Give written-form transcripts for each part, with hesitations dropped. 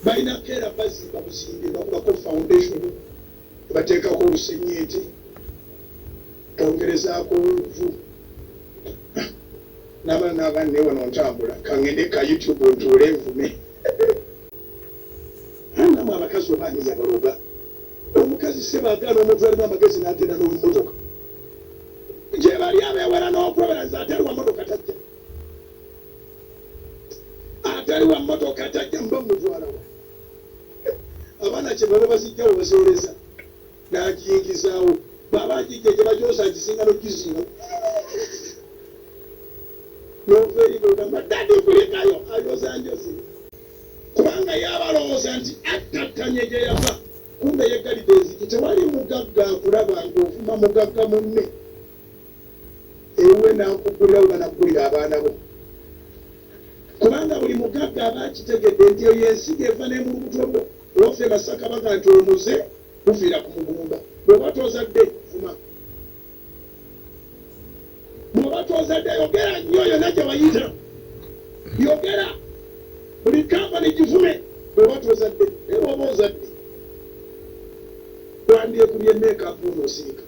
balina keera bazimba busimbi bakubako foundation bateekako olusenyente bongerezaako oluvu n'abaana n'abaana naye wano ntambula kangende ka YouTube ntuule envume namu abakazi obaani yabaloga omukazi sebaagaana omuntu alimu amagezi n'agenda n'omumotoka gye bali abeewera n'okulobera nze atali wa motoka tajja atali wa motoka tajja mba mutwala wa abaana kye baba bazijjawo baseereza n'agiyingizaawo baba agijja gye bagyosa agisinga n'ogizinga n'oveerigogamba dadi kulikayo ayoza njozi kubanga yabalowooza nti attattanye gye yava kumbe yegalidde enzigi tewali mugagga akulaba ng'ofuma mugagga munne ewe n'akugulirawo banaggulira abaana bo kubanga buli mugagga aba akitegedde nti eyo ensiga eva n'emulubuto bwo ofe Masaka baga nti omuze gufiira ku mugumba bw'oba tozadde fuma bw'oba tozadde yogera nnyo yonna gye wayita yogera buli kampani gifume bw'oba tozadde naye bw'oba ozadde wandyekubye meekapu onoosiika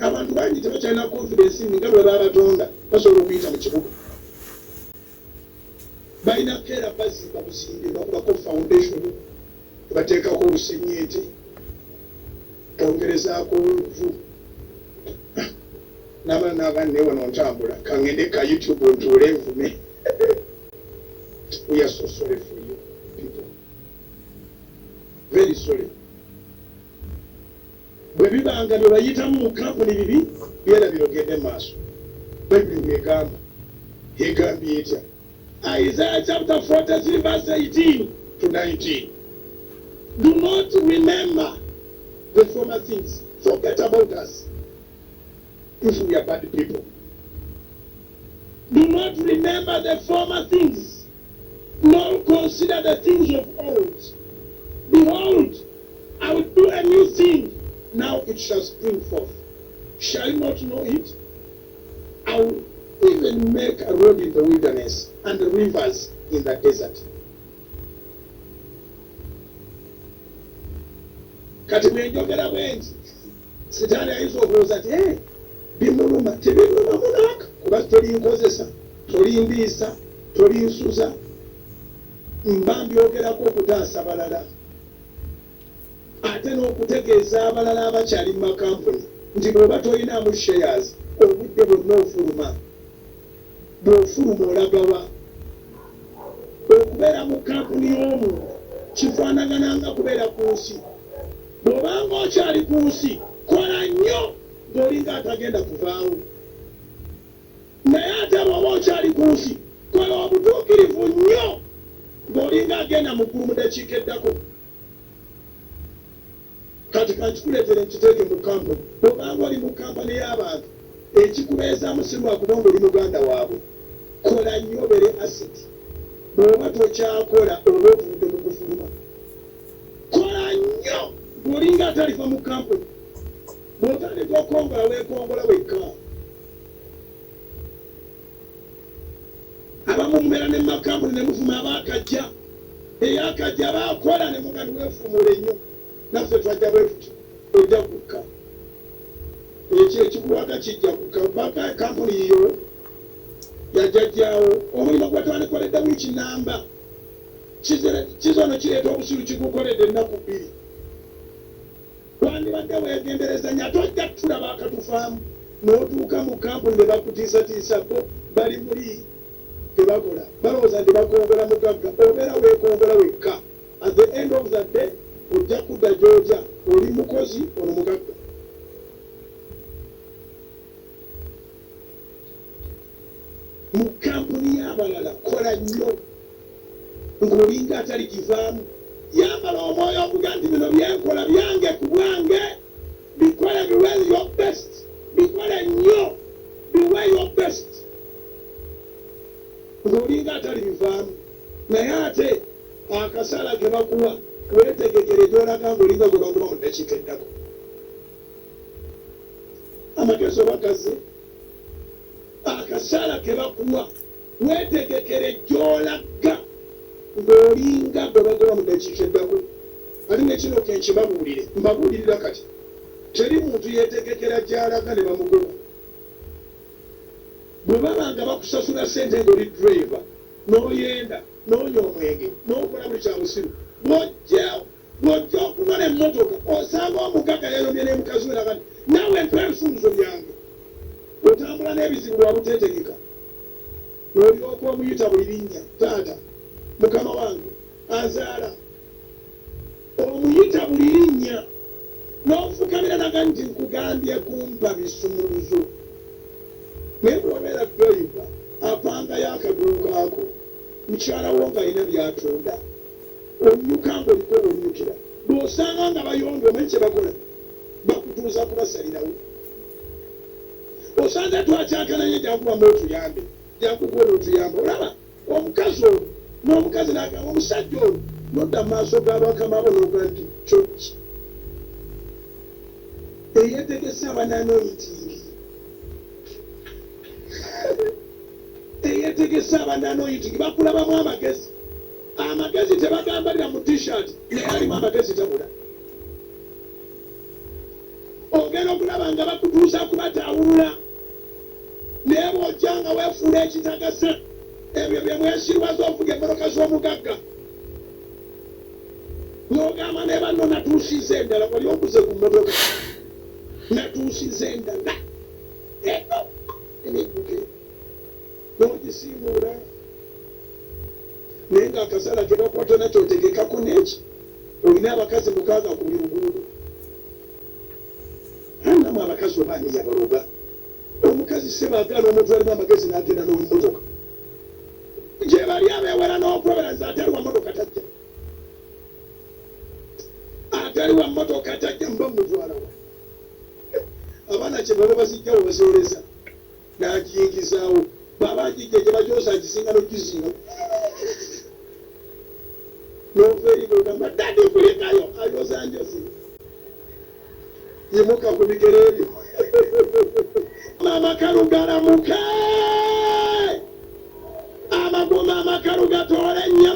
abantu bangi tebakyalina confidence nga bwe babatonda basobola okuyita mu kibuga balina keera bazimba busimbi bakubako foundation bateekako olusenyente bongerezaako oluvu n'abaana n'abaana naye wano ntambula kangende ka YouTube ntuule envume we are so sorry for you people, very sorry. Bwe bibanga bye bayitamu mu kampuni bibi byera birogedde maaso bayibuli bwegamba egambye etya Isaiah chapter 43 verse 18 to 19. Do not remember the former things. Forget about us if we are bad people. Do not remember the former things, nor consider the things of old. Behold, I will do a new thing. Now it shall spring forth. Shall you not know it? I will even make a road in the wilderness and the rivers in the desert. Kati mwenjogera bwenzi sitaani ayinza okulowooza ati bimuluma tebimuluma munaka kuba tolinkozesa tolimbiisa tolinsuza mba mbyogerako okutaasa balala ate n'okutegeeza abalala abakyali mu makampuni nti bw'oba toyinaamu shares obudde bwonna ofuluma bw'ofuluma olagawa okubeera mu kampuni y'omuntu kifaanagananga kubeera ku nsi bw'obanga okyali ku nsi kola nnyo ng'olinga atagenda kuvaawo naye ate bw'oba okyali ku nsi kola obutuukirivu nnyo ng'olinga agenda mu ggulu mu dakiika eddako kati kankikuleetere nkiteeke mu kampuni bw'obanga oli mu kampani y'abantu ekikubeezaamu si lwakuba ng'oli muganda waabwe kola nnyo obere asiti bw'oba tokyakola oba ovudde mu kufuluma kola nnyo ng'olinga atalifa mu kampuni bw'otandika okongola weekongola wekka abamu mubeera ne makampuni ne mufuma abaakajja eyakajja baakola ne muga niweefumula ennyo naffe twajja bwe tutyo ojja kukka ekyo ekikuwaga kijja kukka baka kampuni yo yajjajjaawo omulimu gwe twanikoledde wiiki namba kizono kireeta obusiru kigukoledde ennaku 2 wandibadde weegenderezanya ate ojja tulaba akatufaamu n'otuuka mu kampuni ne bakutiisatiisa bo bali muli tebakola balowooza nti bakongola mugagga obeera weekongola wekka at the end of the day ojja kudda gy'ojja oli mukozi ono mugagga mu kampuni y'abalala kola nnyo ng'olinga atali kivaamu yambala omwoyo okuga nti bino byenkola byange ku bwange bikole biwe your best bikole nnyo biwe your best ng'olinga atali bivaamu naye ate akasala ke bakuwa weetegekere gy'olaga ng'olinga gwe bakuba mu ddakiika eddako amagezi obakaze akasala ke bakuwa weetegekere gy'olaga ng'olinga gwe bagaba mu dakiika eddako ate ne kino kenkibabuulire mbabuulirira kati teri muntu yeetegekera gy'alaga ne bamugoba bwe baba nga bakusasula ssente ng'oli driver n'oyenda n'onywa omwenge n'okola buli kyabusiru bw'ojja okunola emmotoka osanga omugaga yayomye n'emukazi we nakati nawe mpa ebisunzo byange otambula n'ebizibu lwa buteetegeka n'olyoka omuyita buli linnya taata mukama wange azaala omuyita buli linnya n'ofukamira naga nti nkugambye kumpa bisumuluzo naye bw'obeera driver apangayo akagulu kaako mukyala wo nga alina byatunda onyuka ng'oliko onyukira bw'osanga nga bayonga omanyi kye bakola bakutuuza kubasalirawo osanze twakyakananye jankubamu otuyambe jankukuona otuyambe olaba omukazi ono n'omukazi n'agamba omusajja ono nodda mu maaso g'abakama abo n'okola nti kyoki eyeetegese abananoyitingi eyeetegese abananoyitingi bakulabamu amagezi amagezi tebagambalira mu t-shirt naye alimu amagezi tabula ogenda okulaba nga bakutuusa kubataawulula naye bw'ojja nga weefuula ekitagasa ebyo bye mwesirwaza ovuga emmoloka z'omugagga n'ogamba ne banno natuusiza endala wali oguze ku mmotoka natuusiza endala eno eneguge n'ogisiimuula naye ng'akasala ke bakwata nakyo otegekako n'eki olina abakazi 6 ku buli luguudo annamu abakazi obaani yabaloga omukazi sebaagaana omuntu alimu amagezi n'agenda n'omumotoka gye bali abeewera n'okwebera nze atali wa mmotoka tajja atali wa mmotoka tajja mba mutwalawa abaana kye baba bazijjawo baseereza n'agiyingizaawo baba agijja gye bagyosa agisinga n'ogizinga n'oveerigogamba dadi kulikayo ayoza njosi yimuka ku bigere ebyo amakalu galamuke amagoma amakalu gatole nnyo